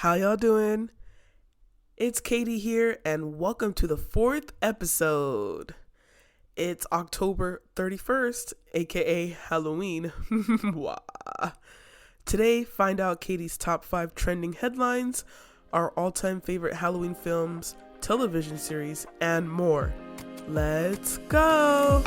How y'all doing? It's Kadie here, and welcome to the 4th episode. It's October 31st, aka Halloween. Wah. Today, find out Kadie's top 5 trending headlines, our all-time favorite Halloween films, television series, and more. Let's go!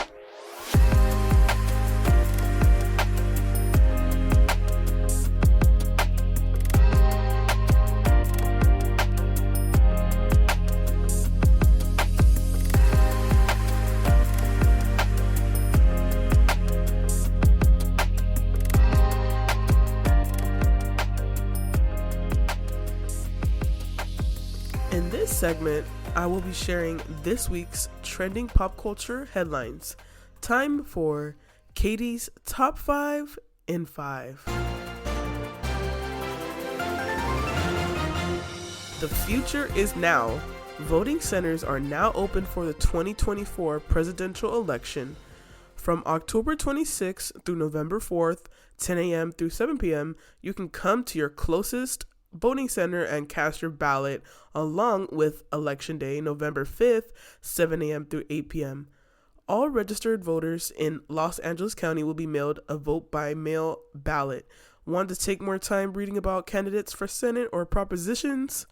In this segment, I will be sharing this week's trending pop culture headlines. Time for Kadie's Top 5 in 5. The future is now. Voting centers are now open for the 2024 presidential election. From October 26th through November 4th, 10 a.m. through 7 p.m., you can come to your closest voting center and cast your ballot along with Election Day, November 5th, 7 a.m. through 8 p.m. All registered voters in Los Angeles County will be mailed a vote-by-mail ballot. Want to take more time reading about candidates for Senate or propositions?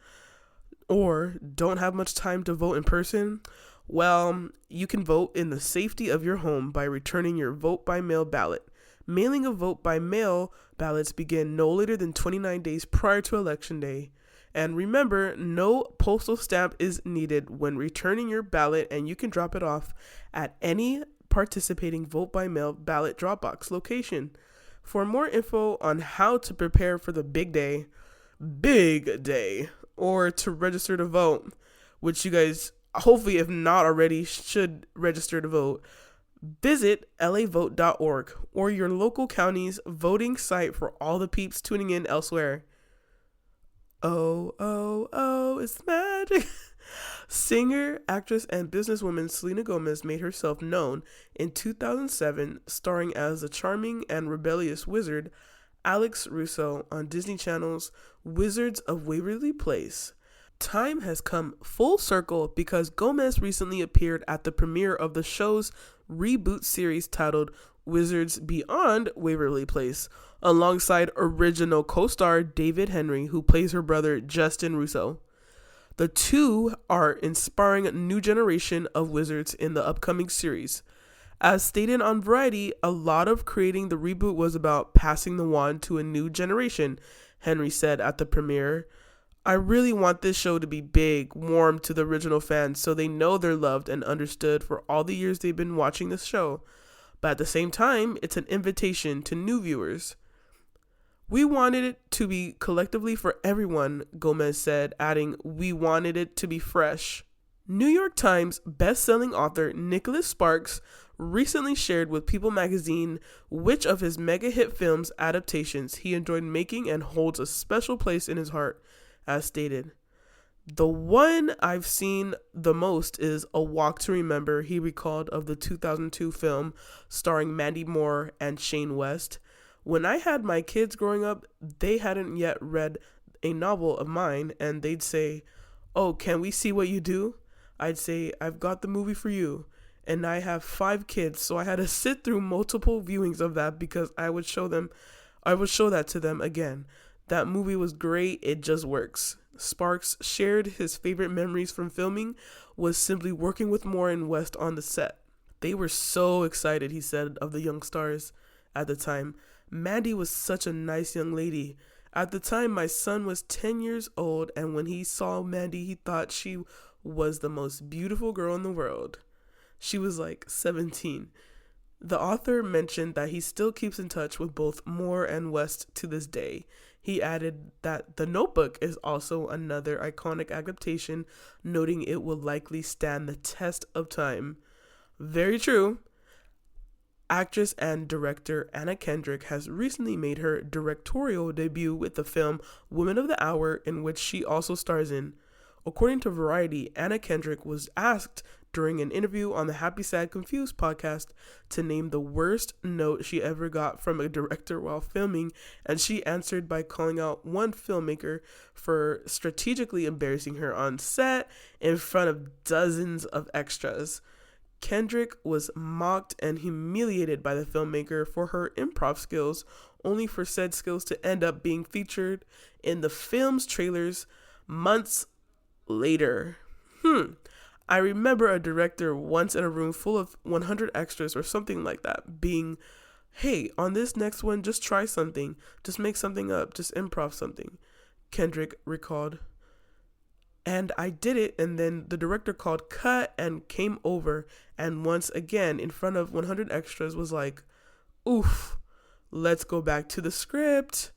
Or don't have much time to vote in person? Well, you can vote in the safety of your home by returning your vote-by-mail ballot. Mailing of vote-by-mail ballots begin no later than 29 days prior to Election Day. And remember, no postal stamp is needed when returning your ballot, and you can drop it off at any participating vote-by-mail ballot drop box location. For more info on how to prepare for the big day, or to register to vote, which you guys, hopefully if not already, should register to vote, visit lavote.org or your local county's voting site for all the peeps tuning in elsewhere. Oh, it's magic. Singer, actress, and businesswoman Selena Gomez made herself known in 2007, starring as the charming and rebellious wizard Alex Russo on Disney Channel's Wizards of Waverly Place. Time has come full circle because Gomez recently appeared at the premiere of the show's reboot series titled Wizards Beyond Waverly Place, alongside original co-star David Henry, who plays her brother Justin Russo. The two are inspiring a new generation of wizards in the upcoming series. As stated on Variety, a lot of creating the reboot was about passing the wand to a new generation, Henry said at the premiere. I really want this show to be big, warm to the original fans so they know they're loved and understood for all the years they've been watching this show. But at the same time, it's an invitation to new viewers. We wanted it to be collectively for everyone, Gomez said, adding, we wanted it to be fresh. New York Times best-selling author Nicholas Sparks recently shared with People magazine which of his mega-hit films adaptations he enjoyed making and holds a special place in his heart. As stated, the one I've seen the most is A Walk to Remember, he recalled, of the 2002 film starring Mandy Moore and Shane West. When I had my kids growing up, they hadn't yet read a novel of mine, and they'd say, oh, can we see what you do? I'd say, I've got the movie for you. And I have 5 kids, so I had to sit through multiple viewings of that because I would show that to them again. That movie was great, it just works. Sparks shared his favorite memories from filming was simply working with Moore and West on the set. They were so excited, he said, of the young stars at the time. Mandy was such a nice young lady. At the time, my son was 10 years old, and when he saw Mandy, he thought she was the most beautiful girl in the world. She was like 17. The author mentioned that he still keeps in touch with both Moore and West to this day. He added that The Notebook is also another iconic adaptation, noting it will likely stand the test of time. Very true. Actress and director Anna Kendrick has recently made her directorial debut with the film Woman of the Hour, in which she also stars in. According to Variety, Anna Kendrick was asked during an interview on the Happy Sad Confused podcast to name the worst note she ever got from a director while filming, and she answered by calling out one filmmaker for strategically embarrassing her on set in front of dozens of extras. Kendrick was mocked and humiliated by the filmmaker for her improv skills, only for said skills to end up being featured in the film's trailers months later. I remember a director once in a room full of 100 extras or something like that being, hey, on this next one, just try something. Just make something up. Just improv something. Kendrick recalled. And I did it, and then the director called cut and came over, and once again, in front of 100 extras, was like, oof, let's go back to the script.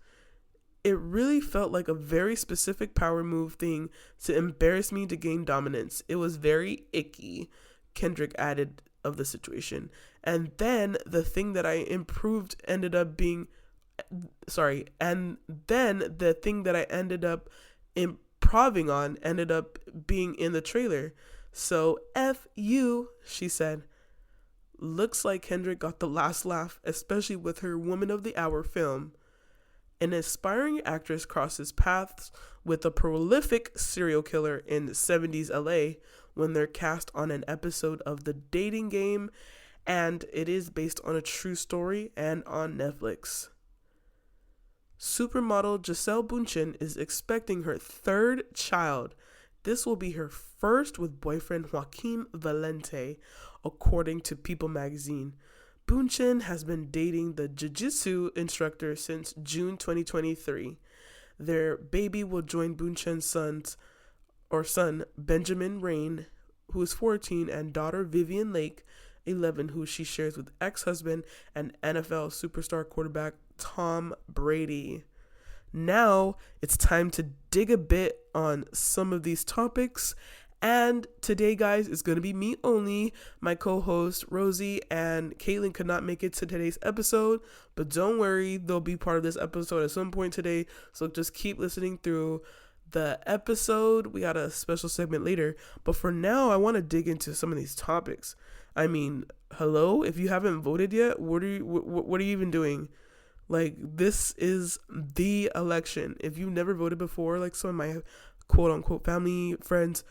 It really felt like a very specific power move thing to embarrass me to gain dominance. It was very icky, Kendrick added of the situation. And then the thing that I improved ended up being, and then the thing that I ended up improving on ended up being in the trailer. So F you, she said. Looks like Kendrick got the last laugh, especially with her Woman of the Hour film. An aspiring actress crosses paths with a prolific serial killer in 70s LA when they're cast on an episode of The Dating Game, and it is based on a true story and on Netflix. Supermodel Gisele Bündchen is expecting her third child. This will be her first with boyfriend Joaquin Valente, according to People magazine. Bündchen has been dating the jiu-jitsu instructor since June 2023. Their baby will join Bündchen's son Benjamin Rain, who is 14, and daughter Vivian Lake, 11, who she shares with ex-husband and NFL superstar quarterback Tom Brady. Now it's time to dig a bit on some of these topics. And today, guys, is going to be me only. My co-host, Rosie, and Kaitlyn could not make it to today's episode. But don't worry, they'll be part of this episode at some point today. So just keep listening through the episode. We got a special segment later. But for now, I want to dig into some of these topics. I mean, hello? If you haven't voted yet, what are you even doing? Like, this is the election. If you've never voted before, like some of my quote-unquote family, friends,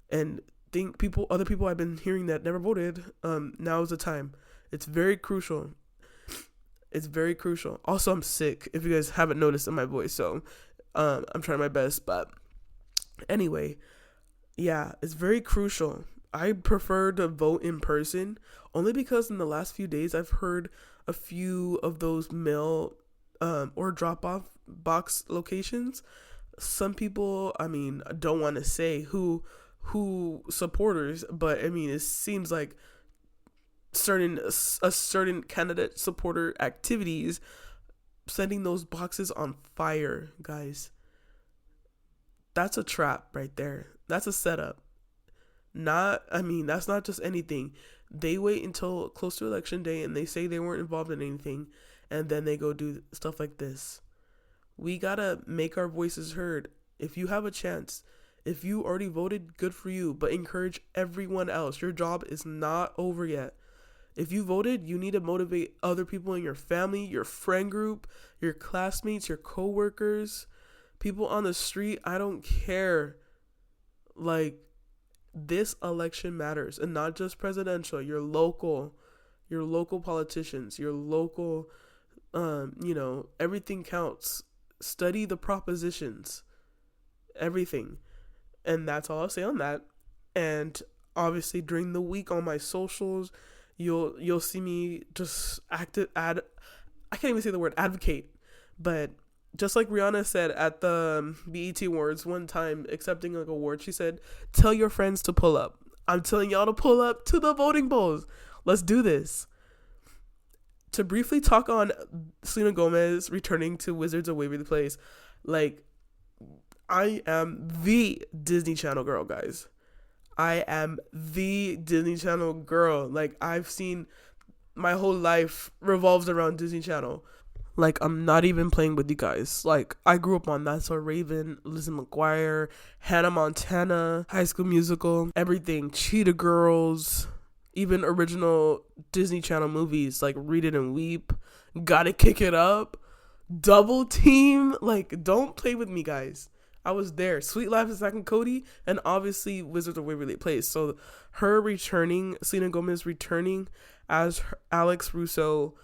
and other people I've been hearing that never voted, now is the time. It's very crucial. Also, I'm sick, if you guys haven't noticed in my voice, so I'm trying my best. But anyway, yeah, it's very crucial. I prefer to vote in person, only because in the last few days I've heard a few of those mail or drop-off box locations. Some people, I mean, don't want to say who supporters, but I mean, it seems like a certain candidate supporter activities setting those boxes on fire, guys. That's a trap right there. That's a setup. That's not just anything. They wait until close to election day and they say they weren't involved in anything, and then they go do stuff like this. We gotta make our voices heard. If you have a chance, if you already voted, good for you, but encourage everyone else. Your job is not over yet. If you voted, you need to motivate other people in your family, your friend group, your classmates, your coworkers, people on the street. I don't care. Like, this election matters, and not just presidential. Your local politicians, your local, everything counts. Study the propositions, everything. And that's all I'll say on that. And obviously during the week on my socials, you'll see me just I can't even say the word advocate, but just like Rihanna said at the BET Awards one time, accepting like award, she said, tell your friends to pull up. I'm telling y'all to pull up to the voting polls. Let's do this. To briefly talk on Selena Gomez returning to Wizards of Waverly Place, like, I am the Disney Channel girl, guys. I am the Disney Channel girl. Like, I've seen, my whole life revolves around Disney Channel. Like, I'm not even playing with you guys. Like, I grew up on That's So Raven, Lizzie McGuire, Hannah Montana, High School Musical, everything, Cheetah Girls, even original Disney Channel movies like Read It and Weep, Gotta Kick It Up, Double Team. Like, don't play with me, guys. I was there. Sweet Life of Zack and Cody, and obviously Wizards of Waverly Place. So her returning, Selena Gomez returning as Alex Russo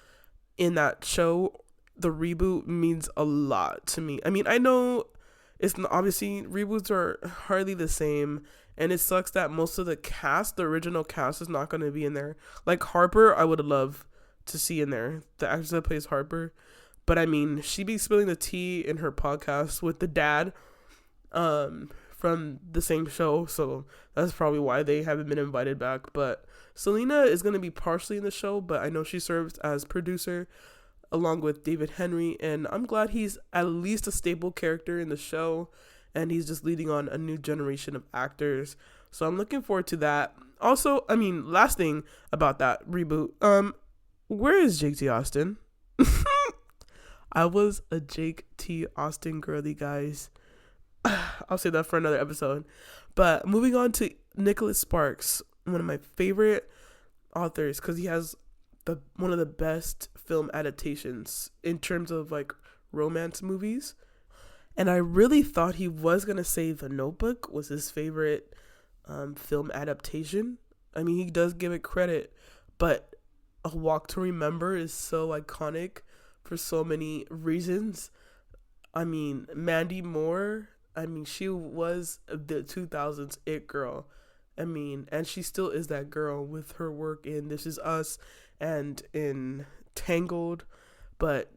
in that show, the reboot, means a lot to me. I mean, I know it's not, obviously reboots are hardly the same, and it sucks that most of the cast, the original cast, is not going to be in there. Like Harper, I would love to see in there, the actress that plays Harper. But I mean, she be spilling the tea in her podcast with the dad from the same show, so that's probably why they haven't been invited back. But Selena is going to be partially in the show, but I know she serves as producer along with David Henry, and I'm glad he's at least a staple character in the show, and he's just leading on a new generation of actors, so I'm looking forward to that. Also, I mean, last thing about that reboot, where is Jake T. Austin? I was a Jake T. Austin girly, guys. I'll say that for another episode. But moving on to Nicholas Sparks, one of my favorite authors, because he has one of the best film adaptations in terms of like romance movies. And I really thought he was going to say The Notebook was his favorite film adaptation. I mean, he does give it credit, but A Walk to Remember is so iconic for so many reasons. I mean, Mandy Moore, I mean, she was the 2000s it girl. I mean, and she still is that girl with her work in This Is Us and in Tangled. But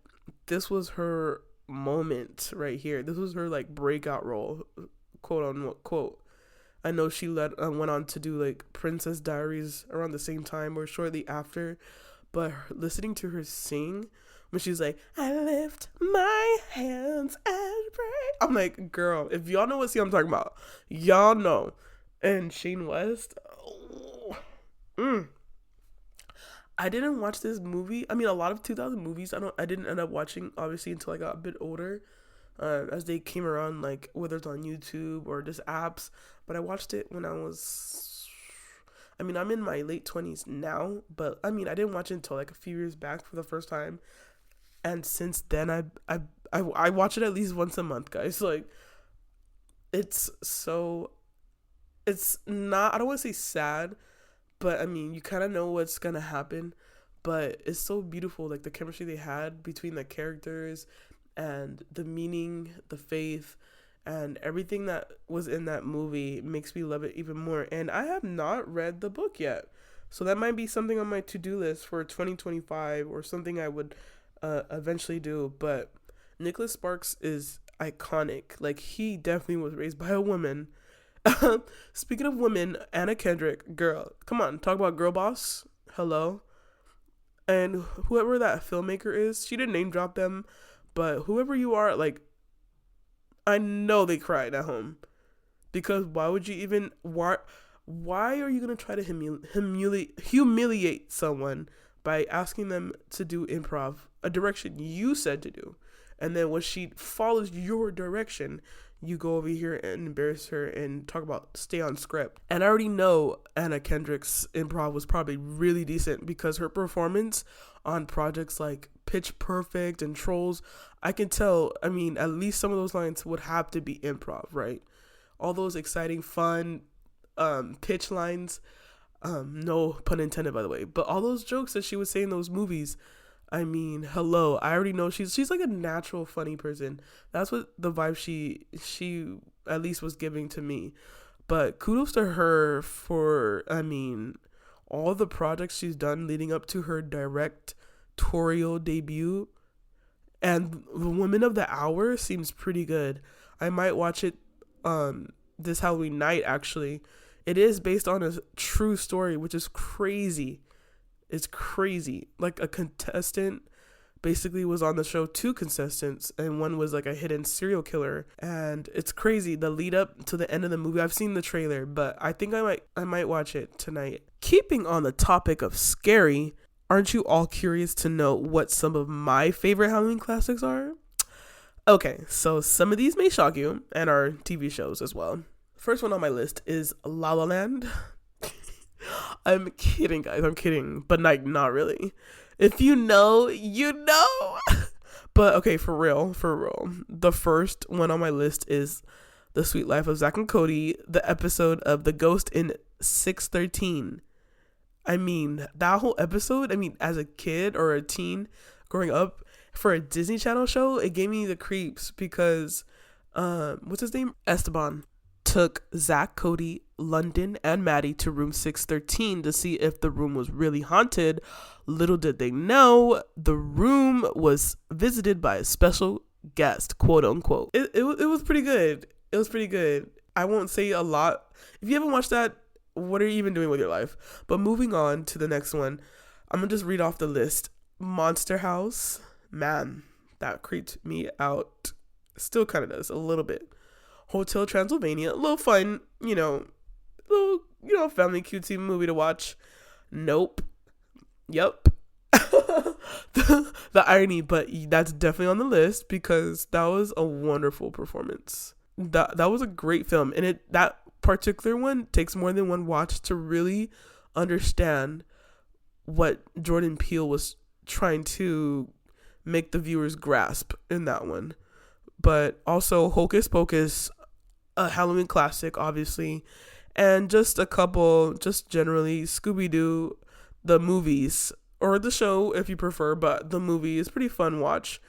this was her moment right here. This was her like breakout role, quote unquote. I know she went on to do like Princess Diaries around the same time or shortly after. But listening to her sing, when she's like, I lift my hands and pray, I'm like, girl, if y'all know what scene I'm talking about, y'all know. And Shane West, I didn't watch this movie. I mean, a lot of 2000 movies I didn't end up watching, obviously, until I got a bit older, as they came around, like whether it's on YouTube or just apps. But I watched it when I'm in my late 20s now, but I mean, I didn't watch it until like a few years back for the first time. And since then, I watch it at least once a month, guys. Like, it's not, I don't want to say sad, but I mean, you kind of know what's going to happen. But it's so beautiful, like the chemistry they had between the characters and the meaning, the faith, and everything that was in that movie makes me love it even more. And I have not read the book yet. So that might be something on my to-do list for 2025 or something I would eventually do. But Nicholas Sparks is iconic. Like, he definitely was raised by a woman. Speaking of women, Anna Kendrick, girl, come on, talk about girl boss. Hello. And whoever that filmmaker is, she didn't name drop them, but whoever you are, like, I know they cried at home, because why would you even, why are you going to try to humiliate someone by asking them to do improv, a direction you said to do, and then when she follows your direction, you go over here and embarrass her and talk about stay on script. And I already know Anna Kendrick's improv was probably really decent, because her performance on projects like Pitch Perfect and Trolls, I can tell, I mean, at least some of those lines would have to be improv, right? All those exciting, fun pitch lines, no pun intended, by the way, but all those jokes that she would say in those movies, I mean, hello, I already know she's like a natural funny person. That's what the vibe she at least was giving to me. But kudos to her for, I mean, all the projects she's done leading up to her directorial debut. And The Woman of the Hour seems pretty good. I might watch it this Halloween night, actually. It is based on a true story, which is crazy. It's crazy. Like, a contestant basically was on the show, 2 contestants, and one was like a hidden serial killer. And it's crazy, the lead up to the end of the movie. I've seen the trailer, but I think I might watch it tonight. Keeping on the topic of scary, Aren't you all curious to know what some of my favorite Halloween classics are? Okay, so some of these may shock you and are TV shows as well. First one on my list is La La Land. I'm kidding, guys. I'm kidding, but like not really. If you know, you know. But okay, for real, for real. The first one on my list is The Sweet Life of Zach and Cody, the episode of The Ghost in 613. I mean, that whole episode, I mean, as a kid or a teen growing up, for a Disney Channel show, it gave me the creeps because, what's his name? Esteban took Zach, Cody, London, and Maddie to room 613 to see if the room was really haunted. Little did they know, the room was visited by a special guest, quote unquote. It was pretty good. It was pretty good. I won't say a lot. If you haven't watched that, what are you even doing with your life? But moving on to the next one, I'm going to just read off the list. Monster House. Man, that creeped me out. Still kind of does, a little bit. Hotel Transylvania. A little fun, family cutesy movie to watch. Nope. Yep. the irony, but that's definitely on the list because that was a wonderful performance. That was a great film, and that particular one takes more than one watch to really understand what Jordan Peele was trying to make the viewers grasp in that one. But also Hocus Pocus, a Halloween classic, obviously, and just a couple, just generally Scooby-Doo, the movies, or the show if you prefer, but the movie is pretty fun watch.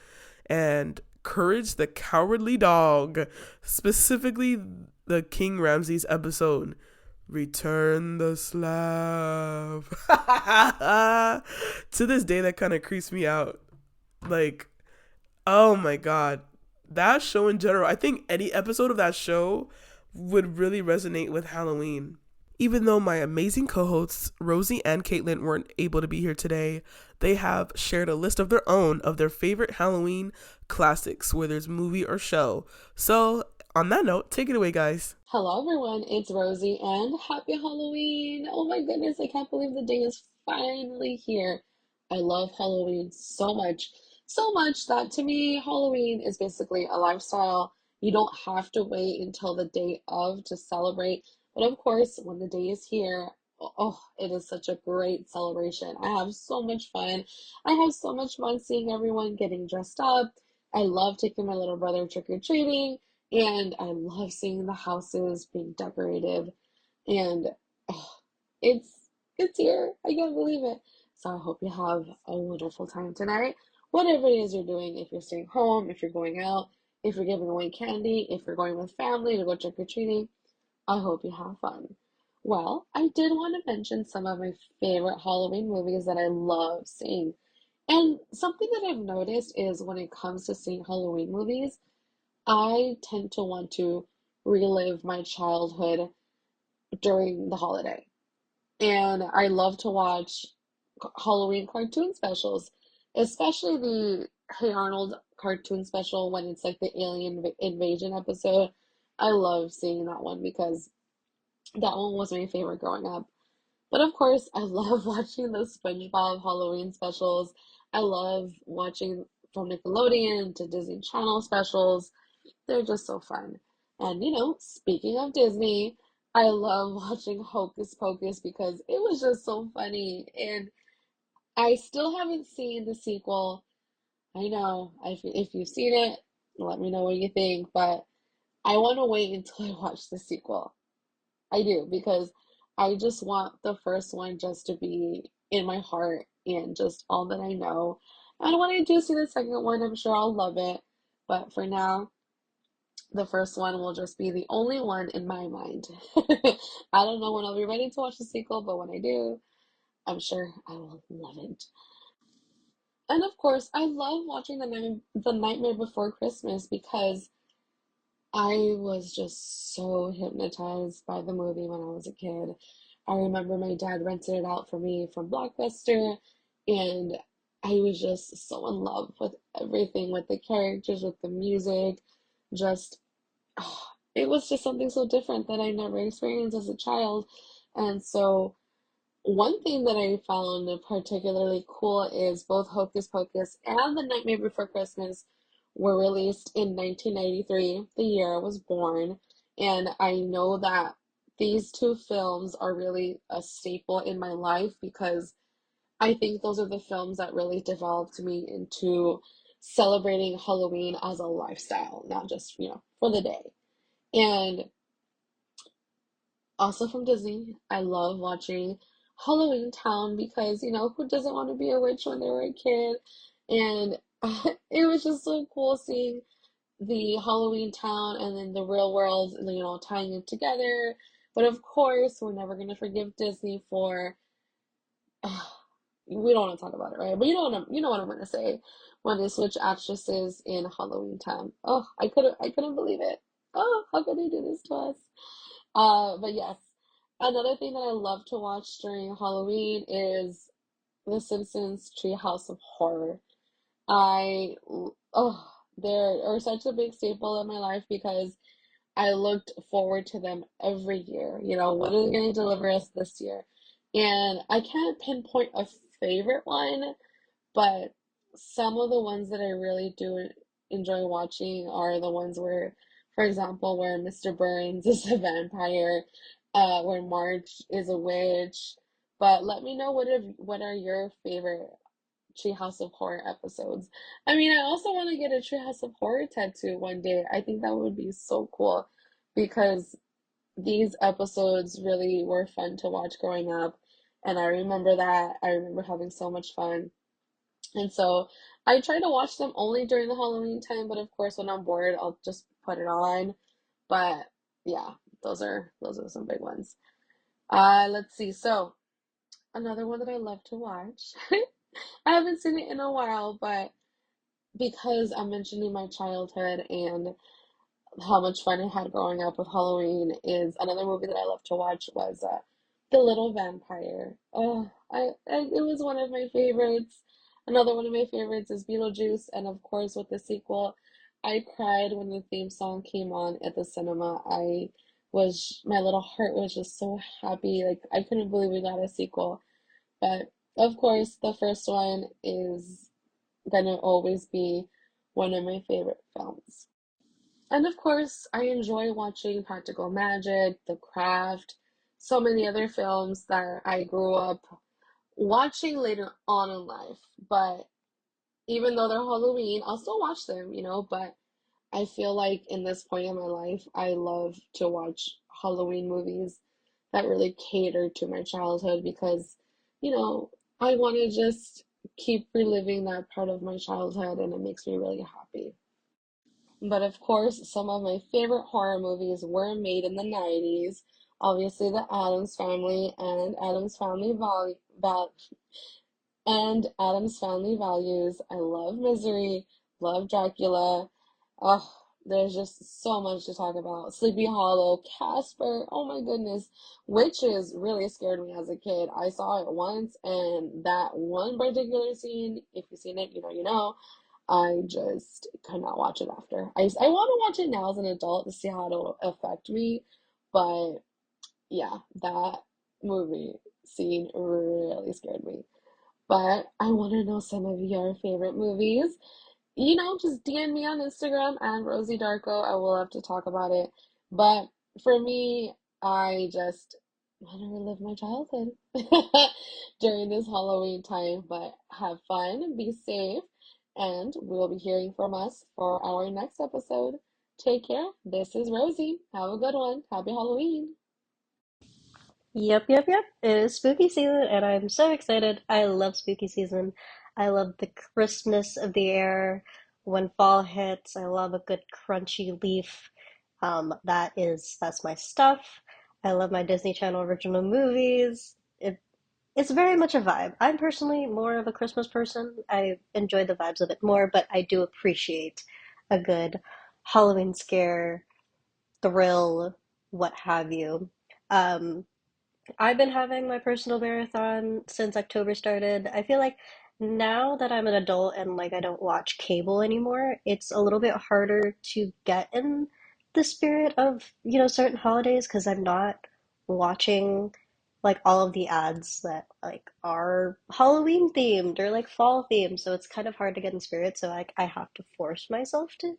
And Courage the Cowardly Dog, specifically the King Ramses episode, Return the Slab. To this day, that kind of creeps me out. Like, oh my god, that show in general, I think any episode of that show would really resonate with Halloween. Even though my amazing co-hosts Rosie and Kaitlyn weren't able to be here today, they have shared a list of their own of their favorite Halloween classics, whether it's movie or show. So on that note, take it away, guys. Hello, everyone. It's Rosie, and happy Halloween! Oh my goodness, I can't believe the day is finally here. I love Halloween so much that to me, Halloween is basically a lifestyle. You don't have to wait until the day of to celebrate, but of course, when the day is here, oh, it is such a great celebration. I have so much fun. I have so much fun seeing everyone getting dressed up. I love taking my little brother trick-or-treating. And I love seeing the houses being decorated, and oh, it's here. I can't believe it. So I hope you have a wonderful time tonight. Whatever it is you're doing, if you're staying home, if you're going out, if you're giving away candy, if you're going with family to go trick or treating, I hope you have fun. Well, I did want to mention some of my favorite Halloween movies that I love seeing. And something that I've noticed is when it comes to seeing Halloween movies, I tend to want to relive my childhood during the holiday. And I love to watch Halloween cartoon specials, especially the Hey Arnold cartoon special when it's like the alien invasion episode. I love seeing that one because that one was my favorite growing up. But of course, I love watching the SpongeBob Halloween specials. I love watching from Nickelodeon to Disney Channel specials. They're just so fun. And speaking of Disney, I love watching Hocus Pocus because it was just so funny. And I still haven't seen the sequel. I know, if you've seen it, let me know what you think. But I want to wait until I watch the sequel. I do, because I just want the first one just to be in my heart and just all that I know. And when I do see the second one, I'm sure I'll love it. But for now, the first one will just be the only one in my mind. I don't know when I'll be ready to watch the sequel, but when I do, I'm sure I will love it. And of course, I love watching the Nightmare Before Christmas because I was just so hypnotized by the movie when I was a kid. I remember my dad rented it out for me from Blockbuster, and I was just so in love with everything, with the characters, with the music, just it was just something so different that I never experienced as a child. And so one thing that I found particularly cool is both Hocus Pocus and The Nightmare Before Christmas were released in 1993, the year I was born. And I know that these two films are really a staple in my life because I think those are the films that really developed me into celebrating Halloween as a lifestyle, not just, for the day. And also from Disney, I love watching Halloween Town because, who doesn't want to be a witch when they were a kid? And it was just so cool seeing the Halloween Town and then the real world, tying it together. But of course, we're never going to forgive Disney for we don't want to talk about it, right? But you know what I'm gonna say when they switch actresses in Halloween Town. Oh, I couldn't believe it. Oh, how could they do this to us? But yes, another thing that I love to watch during Halloween is The Simpsons Treehouse of Horror. I oh, they're such a big staple in my life because I looked forward to them every year. What are they going to deliver us this year? And I can't pinpoint a favorite one, but some of the ones that I really do enjoy watching are the ones where, for example, where Mr. Burns is a vampire, where Marge is a witch. But let me know what are your favorite Treehouse of Horror episodes. I mean, I also want to get a Treehouse of Horror tattoo one day. I think that would be so cool because these episodes really were fun to watch growing up. And I remember that. I remember having so much fun. And so I try to watch them only during the Halloween time, but of course when I'm bored, I'll just put it on. But yeah, those are some big ones. Let's see. So another one that I love to watch. I haven't seen it in a while, but because I'm mentioning my childhood and how much fun I had growing up with Halloween is another movie that I love to watch was The Little Vampire. It was one of my favorites. Another one of my favorites is Beetlejuice, and of course with the sequel, I cried when the theme song came on at the cinema. My little heart was just so happy. Like I couldn't believe we got a sequel. But of course, the first one is gonna always be one of my favorite films. And of course, I enjoy watching Practical Magic, The Craft, so many other films that I grew up watching later on in life. But even though they're Halloween, I'll still watch them, but I feel like in this point in my life, I love to watch Halloween movies that really cater to my childhood because, you know, I want to just keep reliving that part of my childhood and it makes me really happy. But of course, some of my favorite horror movies were made in the 90s. Obviously, The Addams Family and Adam's Family Values. I love Misery, love Dracula. Oh, there's just so much to talk about. Sleepy Hollow, Casper. Oh my goodness. Witches really scared me as a kid. I saw it once, and that one particular scene, if you've seen it, you know. I just could not watch it after. I want to watch it now as an adult to see how it'll affect me, but yeah, that movie scene really scared me. But I want to know some of your favorite movies. Just DM me on Instagram and Rosie Darko. I will have to talk about it. But for me, I just want to relive my childhood during this Halloween time. But have fun, be safe, and we'll be hearing from us for our next episode. Take care. This is Rosie. Have a good one. Happy Halloween. Yep, yep, yep. It is spooky season, and I'm so excited. I love spooky season. I love the crispness of the air when fall hits. I love a good crunchy leaf. That's my stuff. I love my Disney Channel original movies. It's very much a vibe. I'm personally more of a Christmas person. I enjoy the vibes of it more, but I do appreciate a good Halloween scare, thrill, what have you. Um, I've been having my personal marathon since October started. I feel like now that I'm an adult and like I don't watch cable anymore, it's a little bit harder to get in the spirit of, certain holidays because I'm not watching like all of the ads that like are Halloween themed or like fall themed, so it's kind of hard to get in spirit. So like I have to force myself to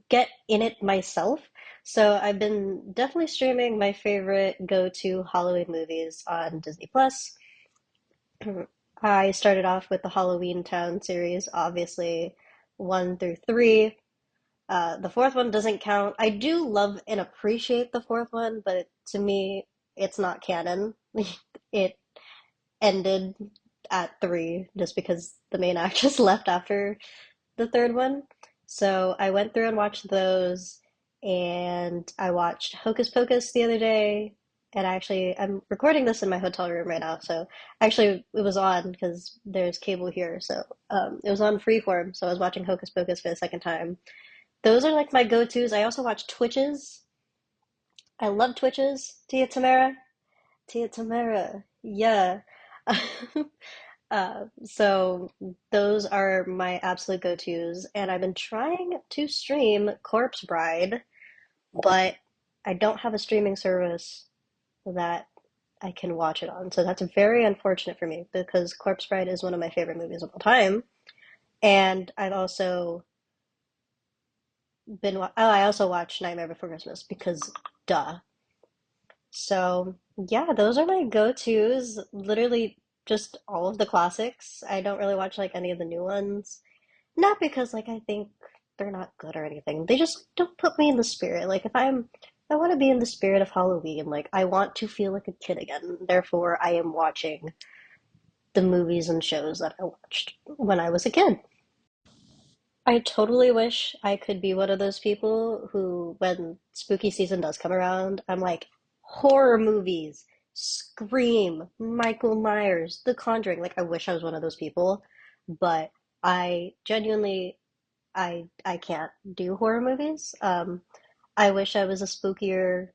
get in it myself. So I've been definitely streaming my favorite go-to Halloween movies on Disney Plus. I started off with the Halloween Town series, obviously one through three. The fourth one doesn't count. I do love and appreciate the fourth one, but to me, it's not canon. It ended at three just because the main actress left after the third one. So I went through and watched those, and I watched Hocus Pocus the other day. And I'm recording this in my hotel room right now. So actually, it was on because there's cable here. So it was on Freeform. So I was watching Hocus Pocus for the second time. Those are like my go-tos. I also watch Twitches. I love Twitches. Tia Tamara. Tia Tamara. Yeah. So those are my absolute go-tos, and I've been trying to stream Corpse Bride, but I don't have a streaming service that I can watch it on. So that's very unfortunate for me because Corpse Bride is one of my favorite movies of all time. And I've also I also watched Nightmare Before Christmas because duh. So, yeah, those are my go-tos. Literally just all of the classics. I don't really watch like any of the new ones. Not because like I think they're not good or anything. They just don't put me in the spirit. Like I want to be in the spirit of Halloween. Like I want to feel like a kid again. Therefore, I am watching the movies and shows that I watched when I was a kid. I totally wish I could be one of those people who, when spooky season does come around, I'm like, horror movies, Scream, Michael Myers, The Conjuring. Like, I wish I was one of those people, but I genuinely, I can't do horror movies. I wish I was a spookier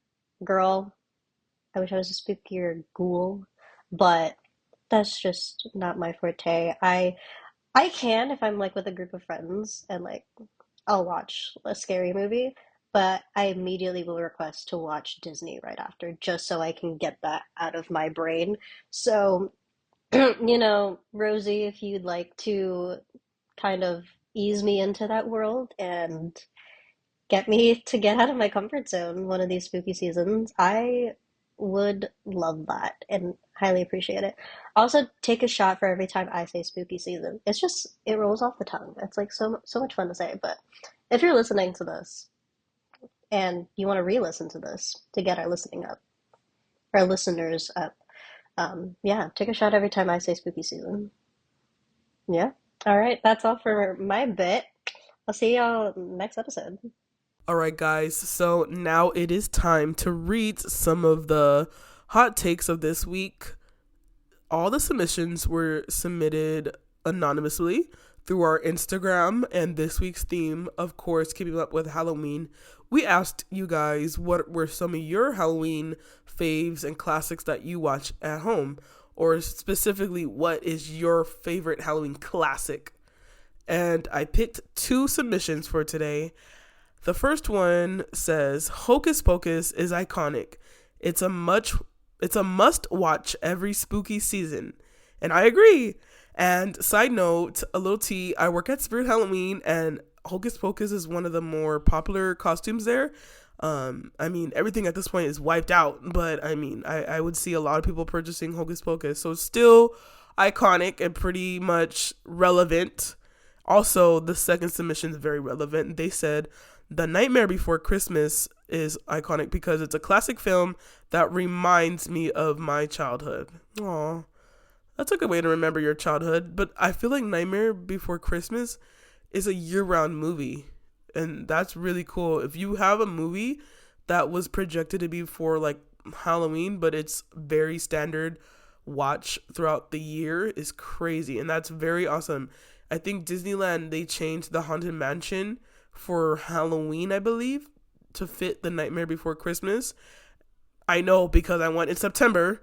girl. I wish I was a spookier ghoul, but that's just not my forte. I can if I'm like with a group of friends and like I'll watch a scary movie, but I immediately will request to watch Disney right after just so I can get that out of my brain. So, Rosie, if you'd like to kind of ease me into that world and get me to get out of my comfort zone one of these spooky seasons, I would love that and highly appreciate it. Also, take a shot for every time I say spooky season. It's just it rolls off the tongue. It's like so much fun to say. But if you're listening to this and you want to re-listen to this to get our listeners up, yeah, take a shot every time I say spooky season. Yeah. All right, that's all for my bit. I'll see y'all next episode. All right, guys. So now it is time to read some of the hot takes of this week. All the submissions were submitted anonymously through our Instagram, and this week's theme, of course, keeping up with Halloween. We asked you guys what were some of your Halloween faves and classics that you watch at home, or specifically, what is your favorite Halloween classic? And I picked two submissions for today. The first one says Hocus Pocus is iconic. It's a must watch every spooky season. And I agree. And side note, a little tea, I work at Spirit Halloween and Hocus Pocus is one of the more popular costumes there. I mean, everything at this point is wiped out, but I mean, I would see a lot of people purchasing Hocus Pocus. So it's still iconic and pretty much relevant. Also, the second submission is very relevant. They said, The Nightmare Before Christmas is iconic because it's a classic film that reminds me of my childhood. Aw, that's a good way to remember your childhood. But I feel like Nightmare Before Christmas is a year-round movie. And that's really cool. If you have a movie that was projected to be for like Halloween, but it's very standard watch throughout the year, is crazy. And that's very awesome. I think Disneyland, they changed the Haunted Mansion for Halloween, I believe, to fit the Nightmare Before Christmas. I know because I went in September,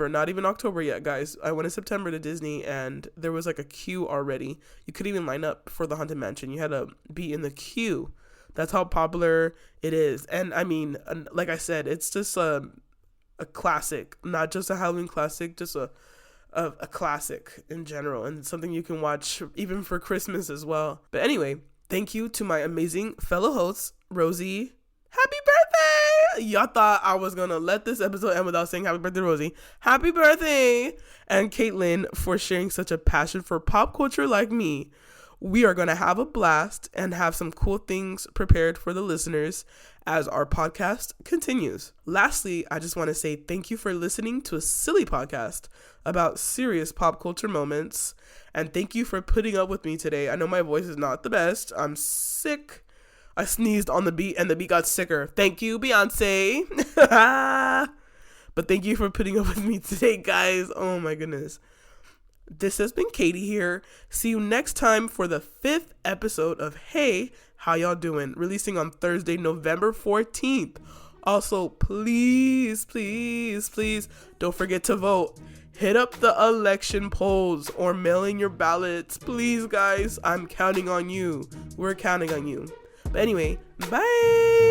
not even October yet, guys. I went in September to Disney and there was like a queue already. You couldn't even line up for the Haunted Mansion. You had to be in the queue. That's how popular it is. And I mean, like I said, it's just a classic, not just a Halloween classic, just a classic in general, and something you can watch even for Christmas as well. But anyway, thank you to my amazing fellow hosts, Rosie. Happy birthday! Y'all thought I was gonna let this episode end without saying happy birthday, Rosie. Happy birthday! And Kaitlyn for sharing such a passion for pop culture like me. We are gonna have a blast and have some cool things prepared for the listeners as our podcast continues. Lastly, I just want to say thank you for listening to a silly podcast about serious pop culture moments. And thank you for putting up with me today. I know my voice is not the best. I'm sick. I sneezed on the beat and the beat got sicker. Thank you, Beyonce. But thank you for putting up with me today, guys. Oh my goodness. This has been Kadie here. See you next time for the 5th episode of Hey, How Y'all Doing? Releasing on Thursday, November 14th. Also, please, please, please don't forget to vote. Hit up the election polls or mail in your ballots. Please, guys, I'm counting on you. We're counting on you. But anyway, bye.